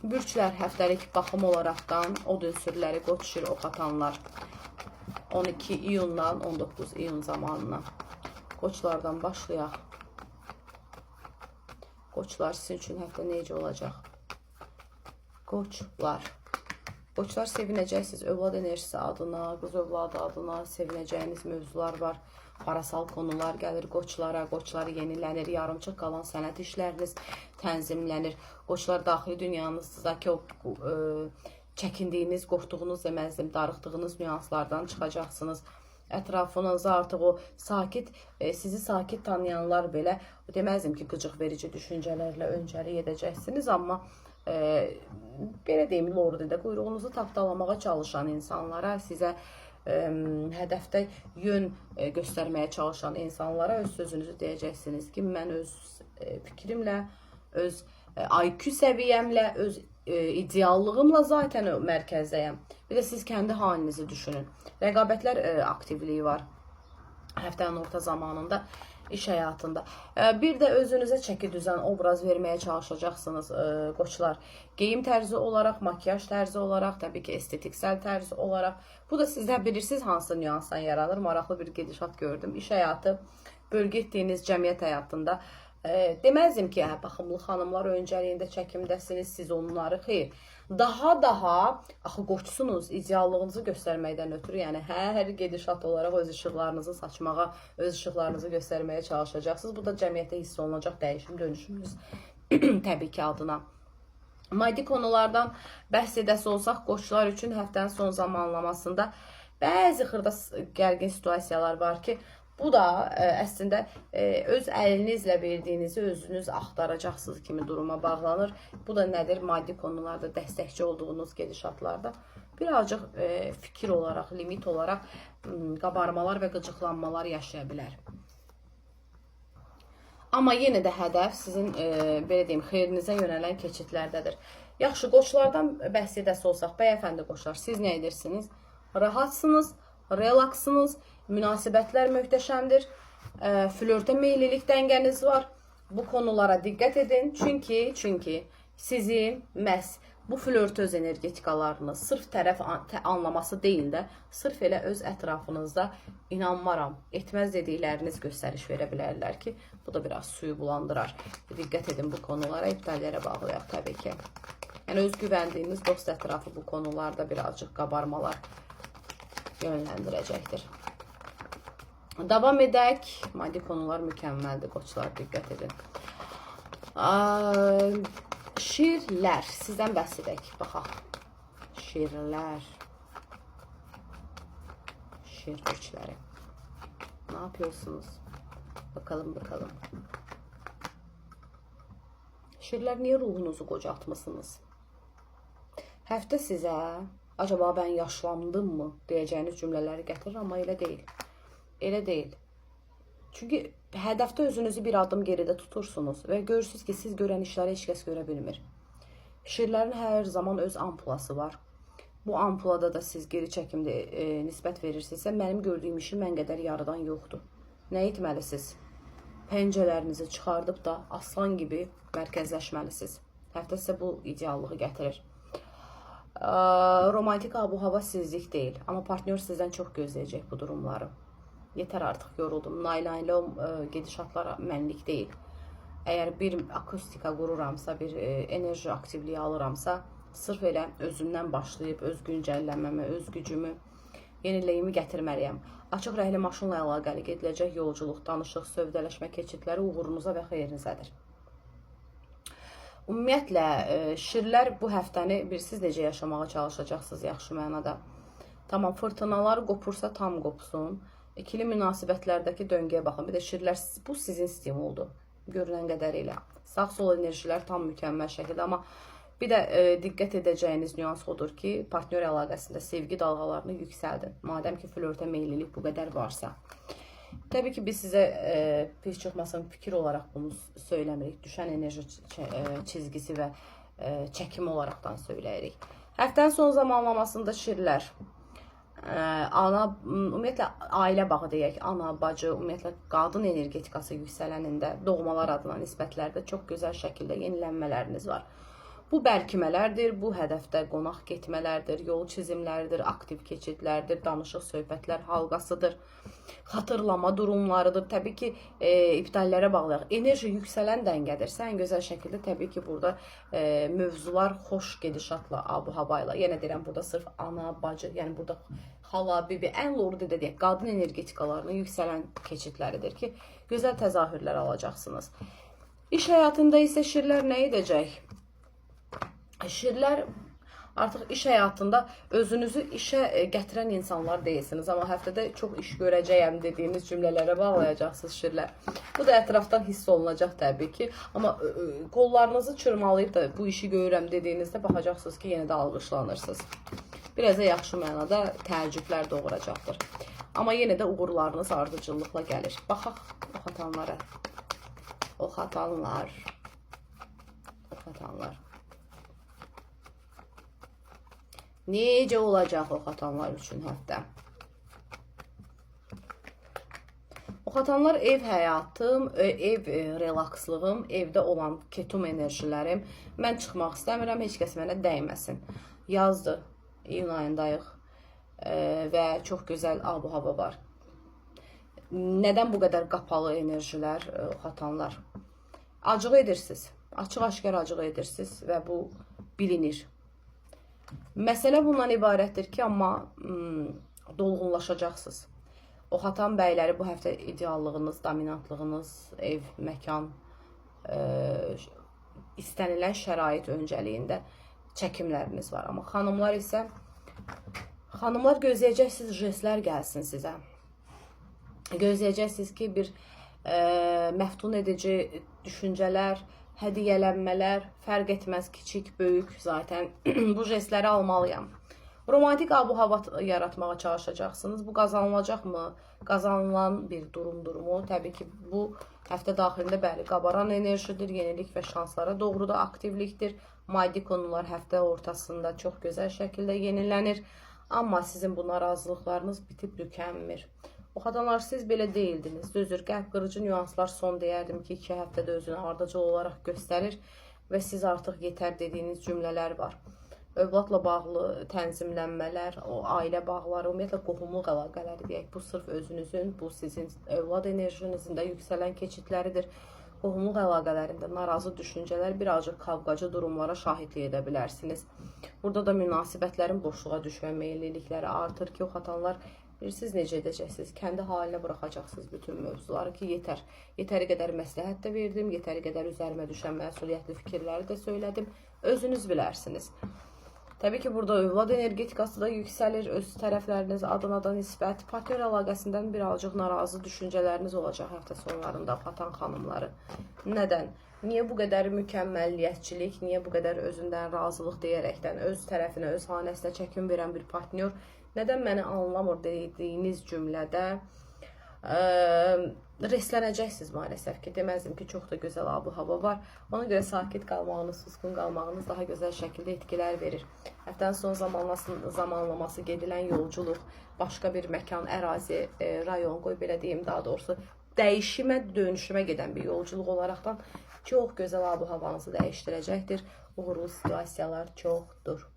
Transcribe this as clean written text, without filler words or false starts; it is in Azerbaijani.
Bürclər həftəlik baxım olaraqdan od ünsürləri Qoç şir ox atanlar 12 iyundan 19 iyun zamanına. Qoçlardan başlayaq. Qoçlar sizin üçün həftə necə olacaq? Qoçlar. Qoçlar sevinəcəksiniz. Övlad enerjisi adına, qız övladı adına sevinəcəyiniz mövzular var. Parasal konular gəlir qoçlara. Qoçlar yenilənir. Yarımçıq qalan sənət işləriniz tənzimlənir. Qoçlar daxili dünyanızdakı o çəkindiyiniz, qorxduğunuz deməzdim, darıxdığınız nüanslardan çıxacaqsınız. Ətrafınızda artıq o sakit, sizi sakit tanıyanlar belə deməzdim ki, qıcıq verici düşüncələrlə öncəlik edəcəksiniz, amma belə deyim, lordidə quyruğunuzu tapdalamağa çalışan insanlara, sizə hədəfdə yön göstərməyə çalışan insanlara öz sözünüzü deyəcəksiniz ki, mən öz fikrimlə, öz IQ səviyyəmlə, öz ideallığımla zaten mərkəzdəyəm. Bir də siz kəndi halinizi düşünün. Rəqabətlər aktivliyi var həftənin orta zamanında, iş həyatında. Bir də özünüzə çəki düzən obraz verməyə çalışacaqsınız qoçlar. Geyim tərzi olaraq, makyaj tərzi olaraq, təbii ki, estetiksel tərzi olaraq. Bu da sizdə bilirsiniz hansı nüansdan yaranır. Maraqlı bir gedişat gördüm. İş həyatı, bölgə etdiyiniz cəmiyyət həyatında. Deməzdim ki, baxımlı xanımlar öncəliyində çəkimdəsiniz, siz onları xeyr. Daha axı qoçsunuz, ideallığınızı göstərməkdən ötürü, yəni hər gedişat olaraq öz işıqlarınızı saçmağa, öz işıqlarınızı göstərməyə çalışacaqsınız. Bu da cəmiyyətdə hiss olunacaq dəyişim, dönüşümünüz təbii ki adına. Maddi konulardan bəhs edəsi olsaq, qoçlar üçün həftənin son zamanlamasında bəzi xırda gərgin situasiyalar var ki, bu da əslində öz əlinizlə verdiyinizi özünüz axtaracaqsınız kimi duruma bağlanır. Bu da nədir? Maddi konularda dəstəkçi olduğunuz gedişatlarda birazcık fikir olaraq, limit olaraq qabarmalar və qıcıqlanmalar yaşaya bilər. Amma yenə də hədəf sizin belə deyim, xeyrinizə yönələn keçidlərdədir. Yaxşı, qoçlardan bəhs edəsi olsaq, bəyəfəndi qoçlar, siz nə edirsiniz? Rahatsınız, relaksınız, münasibətlər möhtəşəmdir, flörtə meyillilik dəngəniz var. Bu konulara diqqət edin, çünki sizin məhz bu flört öz energetikalarını sırf tərəf anlaması deyil də, sırf elə öz ətrafınızda inanmaram, etməz dedikləriniz göstəriş verə bilərlər ki, bu da biraz suyu bulandırar. Diqqət edin bu konulara, iptallərə bağlayaq təbii ki. Yəni öz güvəndiyiniz dost ətrafı bu konularda birazcık qabarmalar yönləndirəcəkdir. Davam edək. Maddi konular mükəmməldir qoçlar, diqqət edin. Şirlər, sizdən bəhs edək. Baxaq. Şirlər. Şir güçləri. Ne yapıyorsunuz? Bakalım. Şirlər, niyə ruhunuzu qocaltmısınız? Həftə sizə acaba ben yaşlandım mı deyəcəyiniz cümlələri gətirir, amma elə deyil. Elə deyil. Çünki hədəfdə özünüzü bir adım geridə tutursunuz və görürsünüz ki, siz görən işləri heç kəs görə bilmir. Şirlərin hər zaman öz ampulası var. Bu ampulada da siz geri çəkimdə nisbət verirsinizsə, mənim gördüyüm işi mən qədər yarıdan yoxdur. Nə etməlisiniz? Pəncələrinizi çıxardıb da aslan gibi mərkəzləşməlisiniz. Həftə sizə bu ideallığı gətirir. Romantik abu-hava sizlik deyil, amma partnyor sizdən çox gözləyəcək bu durumları. Yetər artıq, yoruldum. Naylaylom gedişatlar mənlik deyil. Əgər bir akustika qururamsa, bir enerji aktivliyi alıramsa, sırf elə özümdən başlayıb, öz güncəllənməmə, öz gücümü, yeniləyimi gətirməliyəm. Açıq rəhli maşınla əlaqəli gediləcək yolculuq, danışıq, sövdələşmə keçidləri uğurunuza və xeyrinizədir. Ümumiyyətlə, şirlər bu həftəni siz necə yaşamağa çalışacaqsınız yaxşı mənada. Tamam, fırtınalar qopursa tam qopsun. İkili münasibətlərdəki döngəyə baxın. Bir də şirlər, bu sizin stimuldur. Görünən qədərilə. Sağ-sol enerjilər tam mükəmməl şəkildə, amma bir də diqqət edəcəyiniz nüans odur ki, partnyor əlaqəsində sevgi dalğalarını yüksəldin. Madəm ki, flörtə meyillilik bu qədər varsa. Təbii ki, biz sizə pis çıxmasın fikir olaraq bunu söyləmirik. Düşən enerji çizgisi və çəkim olaraqdan söyləyirik. Həftənin son zamanlamasında şirlər, ümumiyyətlə ailə bağı deyək, ana, bacı, ümumiyyətlə qadın energetikası yüksələnində doğmalar adına nisbətlərdə çox gözəl şəkildə yenilənmələriniz var. Bu bərkimələrdir, bu hədəfdə qonaq getmələrdir, yol çizimləridir, aktiv keçidlərdir, danışıq söhbətlər halqasıdır, xatırlama durumlarıdır. Təbii ki, iptallərə bağlı enerji yüksələn dəngədirsə, ən gözəl şəkildə təbii ki, burada mövzular xoş gedişatla, abu-hava ilə. Yenə deyirəm, burada sırf ana, bacı, yəni burada xala, bibi, ən lordu da deyək, qadın energetikalarının yüksələn keçidləridir ki, gözəl təzahürlər alacaqsınız. İş həyatında isə şirlər nə edəcək? Şirlər artıq iş həyatında özünüzü işə gətirən insanlar deyilsiniz, amma həftədə çox iş görəcəyəm dediyiniz cümlələrə bağlayacaqsınız şirlər. Bu da ətrafdan hiss olunacaq təbii ki, amma qollarınızı çırmalayıb da bu işi görürəm dediyinizdə baxacaqsınız ki, yenə də alqışlanırsınız. Biraz da yaxşı mənada təəccüblər doğuracaqdır. Amma yenə də uğurlarınız ardıcıllıqla gəlir. Baxaq oxatanlara. Oxatanlar. Necə olacaq oxatanlar üçün həftə? Oxatanlar ev həyatım, ev relakslığım, evdə olan ketum enerjilərim. Mən çıxmaq istəmirəm, heç kəs mənə dəyməsin. Yazdır, iyun ayındayıq və çox gözəl abu-hava var. Nədən bu qədər qapalı enerjilər oxatanlar? Acıq edirsiniz, açıq-aşkar acıq edirsiniz və bu bilinir. Məsələ bundan ibarətdir ki, amma dolğunlaşacaqsınız. Oxatan bəyləri bu həftə ideallığınız, dominantlığınız, ev, məkan, istənilən şərait öncəliyində çəkimləriniz var. Amma xanımlar isə, xanımlar gözləyəcəksiniz, jestlər gəlsin sizə. Gözləyəcəksiniz ki, bir məftun edici düşüncələr, hədiyyələnmələr, fərq etməz, kiçik, böyük, zaten bu jestləri almalıyam. Romantik abu-hava yaratmağa çalışacaqsınız. Bu qazanılacaqmı? Qazanılan bir durumdurmu? Təbii ki, bu həftə daxilində bəli, qabaran enerjidir, yenilik və şanslara doğru da aktivlikdir. Maddi konular həftə ortasında çox gözəl şəkildə yenilənir. Amma sizin bu narazılıqlarınız bitib tükənmir. Oxatanlar, siz belə deyildiniz. Düzdür, qəlb qırıcı nüanslar son deyərdim ki, 2 həftədə özünü ardıcıl olaraq göstərir və siz artıq yetər dediyiniz cümlələr var. Övladla bağlı tənzimlənmələr, o ailə bağları, ümumiyyətlə qohumluq əlaqələri deyək. Bu sırf özünüzün, bu sizin övlad enerjinizin də yüksələn keçidləridir. Qohumluq əlaqələrində narazı düşüncələr, birazcık kavqacı durumlara şahidlik edə bilərsiniz. Burada da münasibətlərin boşluğa düşmə meyillilikləri artır ki, oxatanlar, siz necə edəcəksiniz? Kəndi halinə buraxacaqsınız bütün mövzuları ki, yetər. Yetəri qədər məsləhət də verdim, yetəri qədər üzərimə düşən məsuliyyətli fikirləri də söylədim. Özünüz bilərsiniz. Təbii ki, burada övlad energetikası da yüksəlir, öz tərəfləriniz adına da nisbət. Partner əlaqəsindən birazcıq narazı düşüncələriniz olacaq həftə sonlarında oxatan xanımları. Nədən? Niyə bu qədər mükəmməliyyətçilik, niyə bu qədər özündən razılıq deyərəkdən, öz tərəfinə, öz hanəsinə çəkim verən bir partnyor nədən məni anlamır dediyiniz cümlədə restlənəcəksiniz maalesef ki. Deməzdim ki, çox da gözəl abu-hava var. Ona görə sakit qalmağınız, susqun qalmağınız daha gözəl şəkildə etkilər verir. Həftənin son zamanlaması gedilən yolculuq, başqa bir məkan, ərazi, rayon, qoy belə deyim, daha doğrusu dəyişimə, dönüşümə gedən bir yolculuq olaraqdan çox gözəl abu-havanızı dəyişdirəcəkdir. Uğurlu situasiyalar çoxdur.